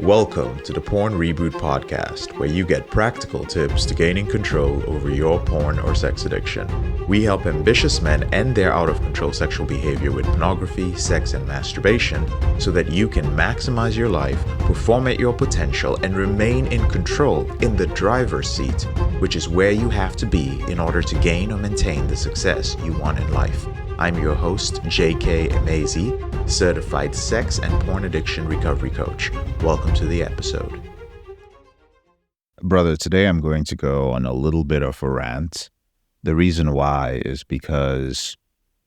Welcome to the Porn Reboot podcast, where you get practical tips to gaining control over your porn or sex addiction. We help ambitious men end their out-of-control sexual behavior with pornography, sex, and masturbation so that you can maximize your life, perform at your potential, and remain in control in the driver's seat, which is where you have to be in order to gain or maintain the success you want in life. I'm your host, J.K. Amazi, certified sex and porn addiction recovery coach. Welcome to the episode. Brother, today I'm going to go on a little bit of a rant. The reason why is because,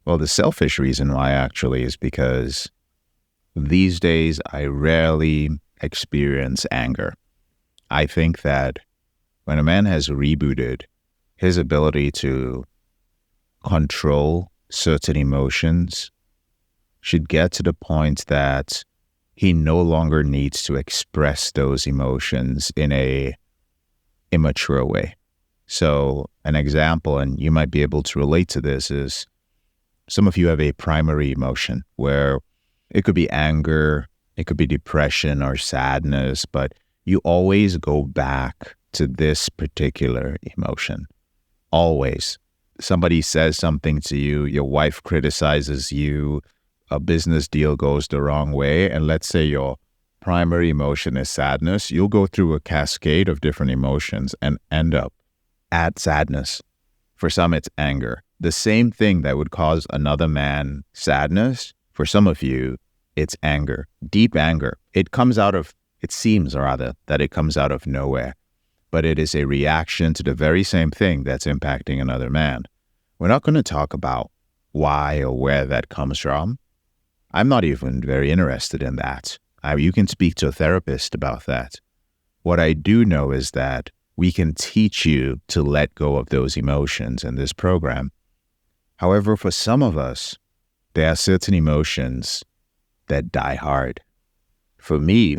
the selfish reason why actually is because these days I rarely experience anger. I think that when a man has rebooted, his ability to control certain emotions should get to the point that he no longer needs to express those emotions in a immature way. So an example, and you might be able to relate to this, is some of you have a primary emotion where it could be anger, it could be depression or sadness, but you always go back to this particular emotion. Always. Somebody says something to you, your wife criticizes you, a business deal goes the wrong way, and let's say your primary emotion is sadness, you'll go through a cascade of different emotions and end up at sadness. For some, it's anger. The same thing that would cause another man sadness, for some of you, it's anger, deep anger. It seems that it comes out of nowhere. But it is a reaction to the very same thing that's impacting another man. We're not going to talk about why or where that comes from. I'm not even very interested in that. You can speak to a therapist about that. What I do know is that we can teach you to let go of those emotions in this program. However, for some of us, there are certain emotions that die hard. For me,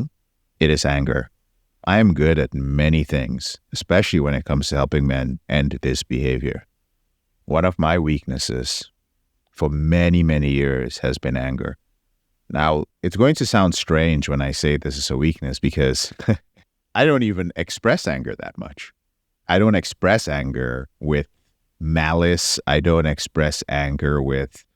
it is anger. I am good at many things, especially when it comes to helping men end this behavior. One of my weaknesses for many, many years has been anger. Now, it's going to sound strange when I say this is a weakness because I don't even express anger that much. I don't express anger with malice. I don't express anger with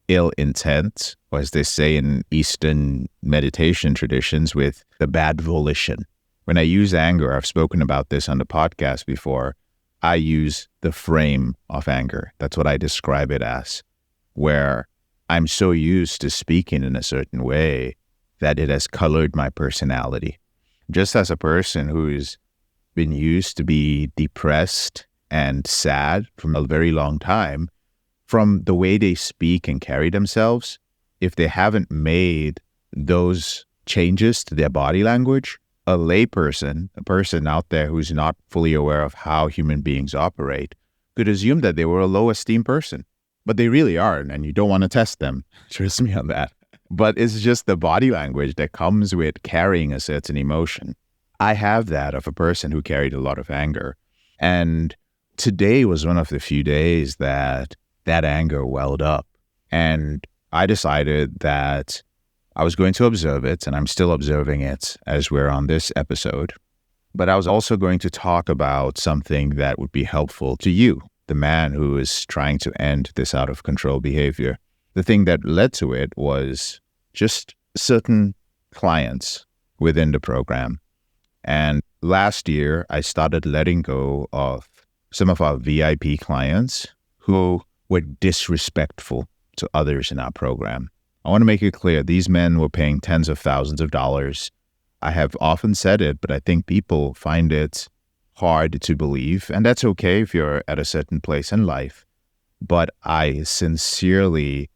ill intent, or as they say in Eastern meditation traditions, with the bad volition. When I use anger, I've spoken about this on the podcast before, I use the frame of anger. That's what I describe it as, where I'm so used to speaking in a certain way that it has colored my personality. Just as a person who's been used to be depressed and sad from a very long time, from the way they speak and carry themselves, if they haven't made those changes to their body language, a layperson, a person out there who's not fully aware of how human beings operate, could assume that they were a low-esteem person. But they really aren't, and you don't want to test them. Trust me on that. But it's just the body language that comes with carrying a certain emotion. I have that of a person who carried a lot of anger. And today was one of the few days that anger welled up. And I decided that I was going to observe it, and I'm still observing it as we're on this episode. But I was also going to talk about something that would be helpful to you, the man who is trying to end this out-of-control behavior. The thing that led to it was just certain clients within the program. And last year, I started letting go of some of our VIP clients who were disrespectful to others in our program. I want to make it clear, these men were paying tens of thousands of dollars. I have often said it, but I think people find it hard to believe, and that's okay if you're at a certain place in life. But I sincerely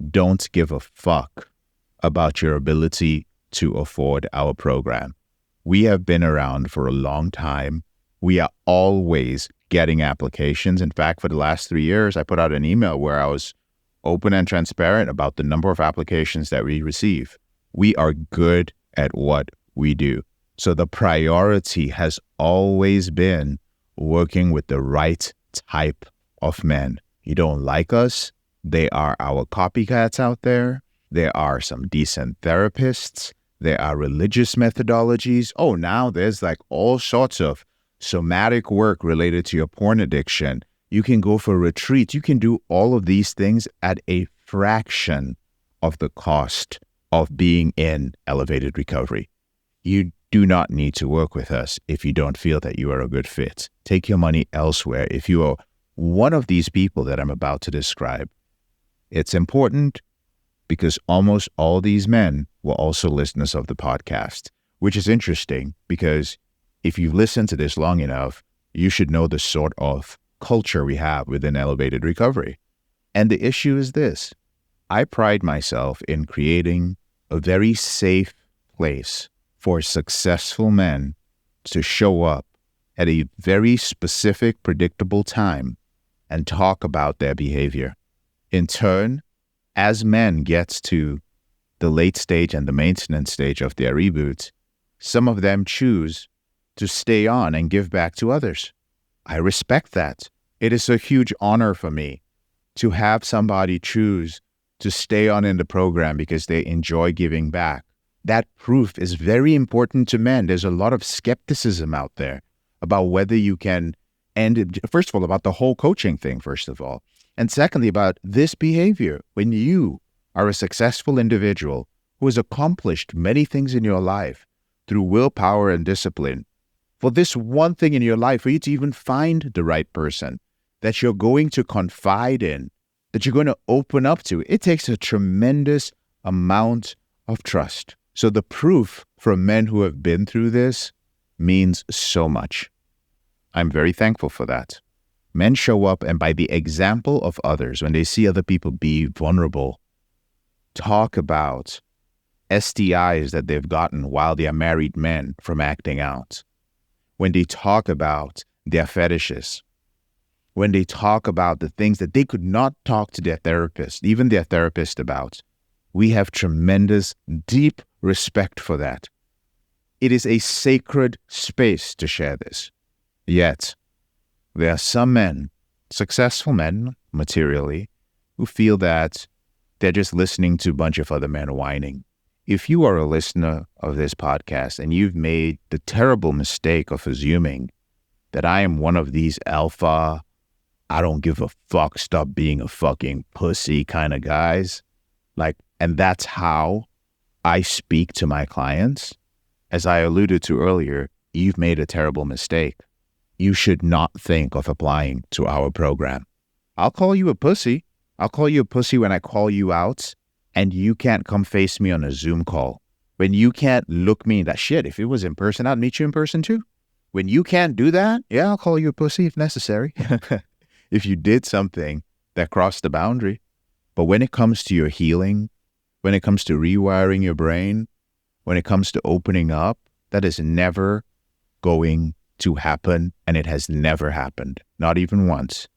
don't give a fuck about your ability to afford our program. We have been around for a long time. We are always getting applications. In fact, for the last 3 years, I put out an email where I was open and transparent about the number of applications that we receive. We are good at what we do. So the priority has always been working with the right type of men. You don't like us, they are our copycats out there. There are some decent therapists. There are religious methodologies. Oh, now there's like all sorts of somatic work related to your porn addiction. You can go for retreats. You can do all of these things at a fraction of the cost of being in elevated recovery. You do not need to work with us if you don't feel that you are a good fit. Take your money elsewhere. If you are one of these people that I'm about to describe, it's important because almost all these men were also listeners of the podcast, which is interesting because if you've listened to this long enough, you should know the sort of culture we have within elevated recovery. And the issue is this. I pride myself in creating a very safe place for successful men to show up at a very specific, predictable time and talk about their behavior. In turn, as men get to the late stage and the maintenance stage of their reboot, some of them choose to stay on and give back to others. I respect that. It is a huge honor for me to have somebody choose to stay on in the program because they enjoy giving back. That proof is very important to men. There's a lot of skepticism out there about whether you can end, first of all, about the whole coaching thing, first of all. And secondly, about this behavior. When you are a successful individual who has accomplished many things in your life through willpower and discipline, for this one thing in your life, for you to even find the right person that you're going to confide in, that you're going to open up to, it takes a tremendous amount of trust. So the proof from men who have been through this means so much. I'm very thankful for that. Men show up and by the example of others, when they see other people be vulnerable, talk about STIs that they've gotten while they are married men from acting out. When they talk about their fetishes, when they talk about the things that they could not talk to their therapist, even their therapist about, we have tremendous, deep respect for that. It is a sacred space to share this. Yet, there are some men, successful men, materially, who feel that they're just listening to a bunch of other men whining. If you are a listener of this podcast and you've made the terrible mistake of assuming that I am one of these alpha, I don't give a fuck, stop being a fucking pussy kind of guys, and that's how I speak to my clients, as I alluded to earlier, you've made a terrible mistake. You should not think of applying to our program. I'll call you a pussy. I'll call you a pussy when I call you out and you can't come face me on a Zoom call. When you can't look me in that shit. If it was in person, I'd meet you in person too. When you can't do that, yeah, I'll call you a pussy if necessary. If you did something that crossed the boundary. But when it comes to your healing, when it comes to rewiring your brain, when it comes to opening up, that is never going to happen, and it has never happened, not even once.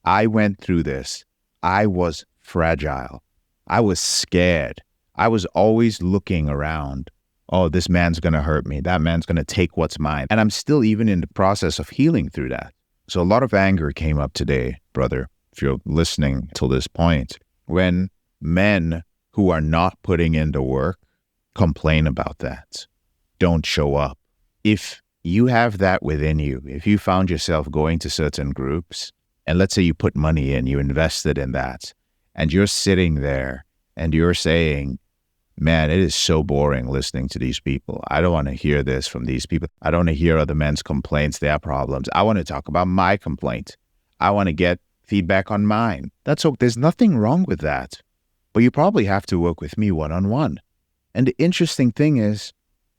I went through this. I was fragile. I was scared. I was always looking around. Oh, this man's going to hurt me. That man's going to take what's mine. And I'm still even in the process of healing through that. So a lot of anger came up today, brother, if you're listening till this point, when men who are not putting in the work complain about that, don't show up. If you have that within you, if you found yourself going to certain groups, and let's say you put money in, you invested in that, and you're sitting there and you're saying, man, it is so boring listening to these people. I don't want to hear this from these people. I don't want to hear other men's complaints, their problems. I want to talk about my complaint. I want to get feedback on mine. There's nothing wrong with that. But you probably have to work with me one-on-one. And the interesting thing is,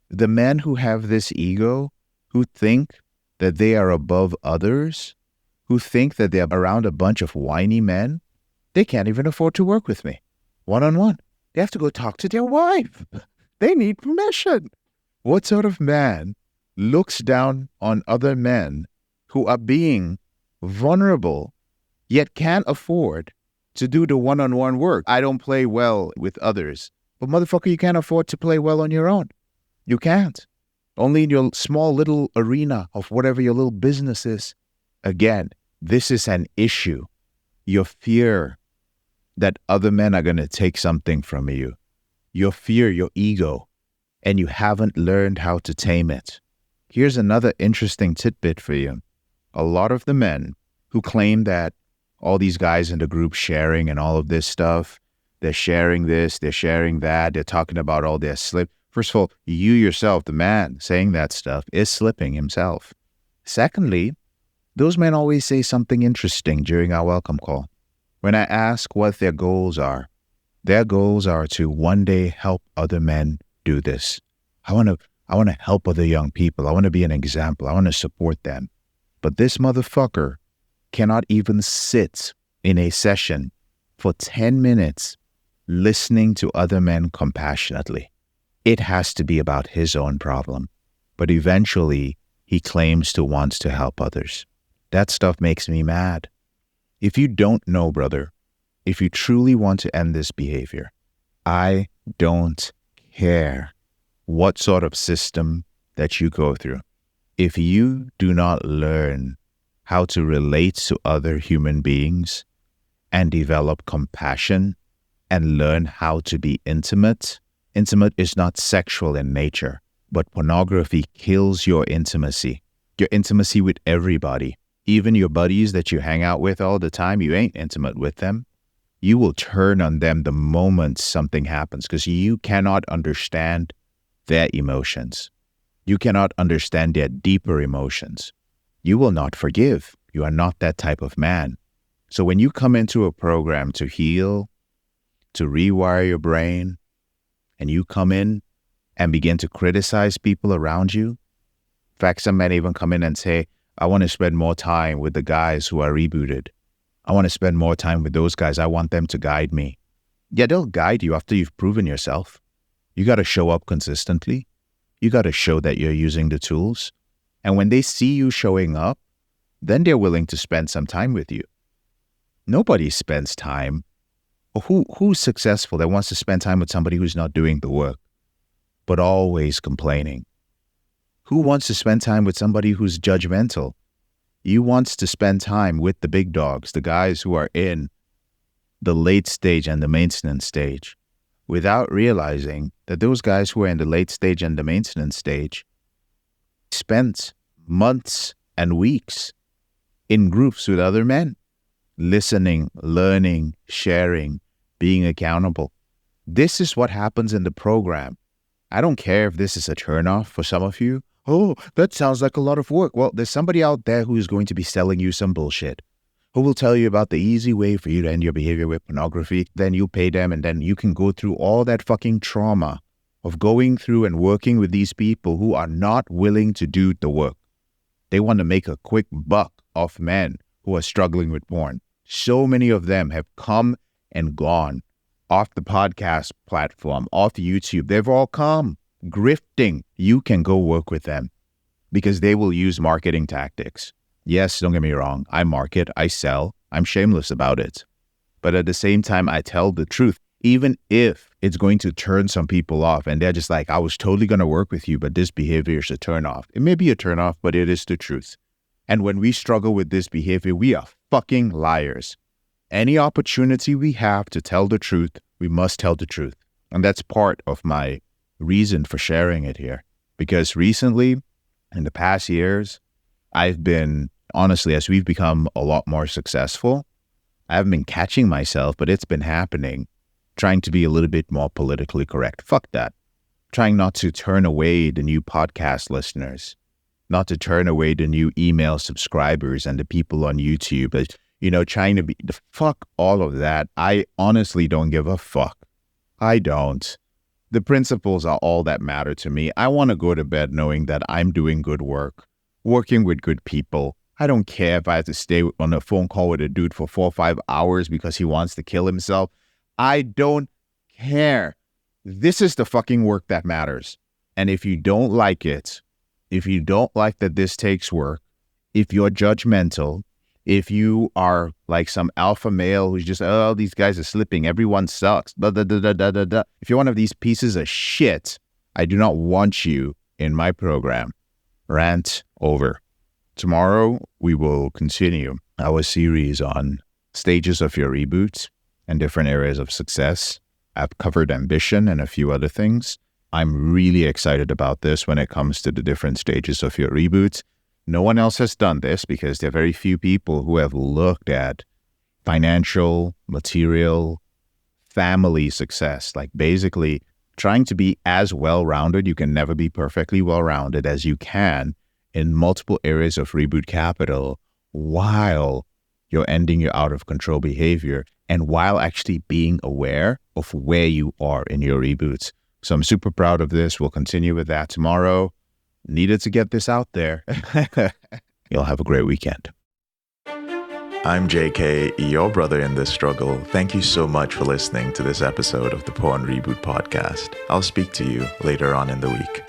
the men who have this ego, who think that they are above others, who think that they're around a bunch of whiny men, they can't even afford to work with me one-on-one. They have to go talk to their wife. They need permission. What sort of man looks down on other men who are being vulnerable, yet can't afford to do the one-on-one work? I don't play well with others. But motherfucker, you can't afford to play well on your own. You can't. Only in your small little arena of whatever your little business is. Again, this is an issue. Your fear that other men are going to take something from you. Your fear, your ego and you haven't learned how to tame it. Here's another interesting tidbit for you. A lot of the men who claim that all these guys in the group sharing and all of this stuff, they're sharing this, they're sharing that, they're talking about all their slip. First of all, you yourself, the man saying that stuff, is slipping himself. Secondly, those men always say something interesting during our welcome call. When I ask what their goals are to one day help other men do this. I want to help other young people. I want to be an example. I want to support them. But this motherfucker cannot even sit in a session for 10 minutes listening to other men compassionately. It has to be about his own problem. But eventually, he claims to want to help others. That stuff makes me mad. If you don't know, brother, if you truly want to end this behavior, I don't care what sort of system that you go through. If you do not learn how to relate to other human beings and develop compassion and learn how to be intimate is not sexual in nature, but pornography kills your intimacy with everybody. Even your buddies that you hang out with all the time, you ain't intimate with them. You will turn on them the moment something happens because you cannot understand their emotions. You cannot understand their deeper emotions. You will not forgive. You are not that type of man. So when you come into a program to heal, to rewire your brain, and you come in and begin to criticize people around you, in fact, some men even come in and say, I want to spend more time with the guys who are rebooted. I want to spend more time with those guys. I want them to guide me. Yeah, they'll guide you after you've proven yourself. You got to show up consistently. You got to show that you're using the tools. And when they see you showing up, then they're willing to spend some time with you. Nobody spends time. Who's successful that wants to spend time with somebody who's not doing the work, but always complaining? Who wants to spend time with somebody who's judgmental? You want to spend time with the big dogs, the guys who are in the late stage and the maintenance stage, without realizing that those guys who are in the late stage and the maintenance stage spent months and weeks in groups with other men, listening, learning, sharing, being accountable. This is what happens in the program. I don't care if this is a turnoff for some of you. Oh, that sounds like a lot of work. Well, there's somebody out there who is going to be selling you some bullshit, who will tell you about the easy way for you to end your behavior with pornography. Then you pay them and then you can go through all that fucking trauma of going through and working with these people who are not willing to do the work. They want to make a quick buck off men who are struggling with porn. So many of them have come and gone off the podcast platform, off YouTube. They've all come grifting. You can go work with them because they will use marketing tactics. Yes, don't get me wrong. I market, I sell, I'm shameless about it. But at the same time, I tell the truth, even if it's going to turn some people off and they're just like, I was totally going to work with you, but this behavior is a turn off. It may be a turn off, but it is the truth. And when we struggle with this behavior, we are fucking liars. Any opportunity we have to tell the truth, we must tell the truth. And that's part of my reason for sharing it here. Because recently, in the past years, I've been, honestly, as we've become a lot more successful, I haven't been catching myself, but it's been happening, trying to be a little bit more politically correct. Fuck that. Trying not to turn away the new podcast listeners, not to turn away the new email subscribers and the people on YouTube. But, trying to be, fuck all of that. I honestly don't give a fuck. I don't. The principles are all that matter to me. I want to go to bed knowing that I'm doing good work, working with good people. I don't care if I have to stay on a phone call with a dude for 4 or 5 hours because he wants to kill himself. I don't care. This is the fucking work that matters. And if you don't like it, if you don't like that this takes work, if you're judgmental, if you are like some alpha male who's just, oh, these guys are slipping, everyone sucks, blah, blah, blah, blah, blah, blah. If you're one of these pieces of shit, I do not want you in my program. Rant over. Tomorrow, we will continue our series on stages of your reboot and different areas of success. I've covered ambition and a few other things. I'm really excited about this when it comes to the different stages of your reboot. No one else has done this because there are very few people who have looked at financial, material, family success, like basically trying to be as well-rounded. You can never be perfectly well-rounded as you can in multiple areas of reboot capital while you're ending your out-of-control behavior and while actually being aware of where you are in your reboots. So I'm super proud of this. We'll continue with that tomorrow. Needed to get this out there. You'll have a great weekend. I'm JK, your brother in this struggle. Thank you so much for listening to this episode of the Porn Reboot podcast. I'll speak to you later on in the week.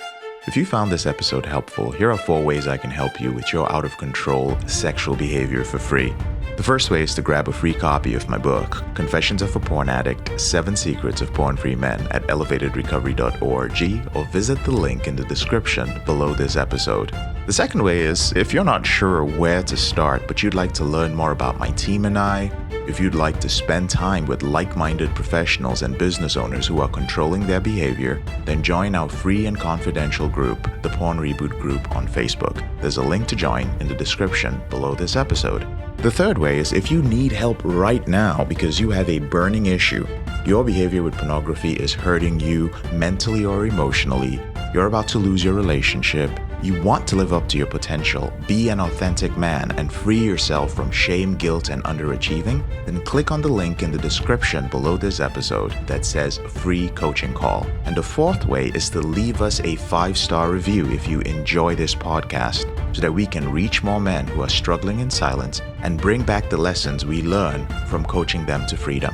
If you found this episode helpful, here are 4 ways I can help you with your out-of-control sexual behavior for free. The first way is to grab a free copy of my book, Confessions of a Porn Addict, 7 Secrets of Porn-Free Men at elevatedrecovery.org, or visit the link in the description below this episode. The second way is, if you're not sure where to start, but you'd like to learn more about my team and I, if you'd like to spend time with like-minded professionals and business owners who are controlling their behavior, then join our free and confidential group, the Porn Reboot Group on Facebook. There's a link to join in the description below this episode. The third way is if you need help right now because you have a burning issue, your behavior with pornography is hurting you mentally or emotionally, you're about to lose your relationship, you want to live up to your potential, be an authentic man, and free yourself from shame, guilt, and underachieving, then click on the link in the description below this episode that says free coaching call. And the fourth way is to leave us a 5-star review if you enjoy this podcast, so that we can reach more men who are struggling in silence and bring back the lessons we learn from coaching them to freedom.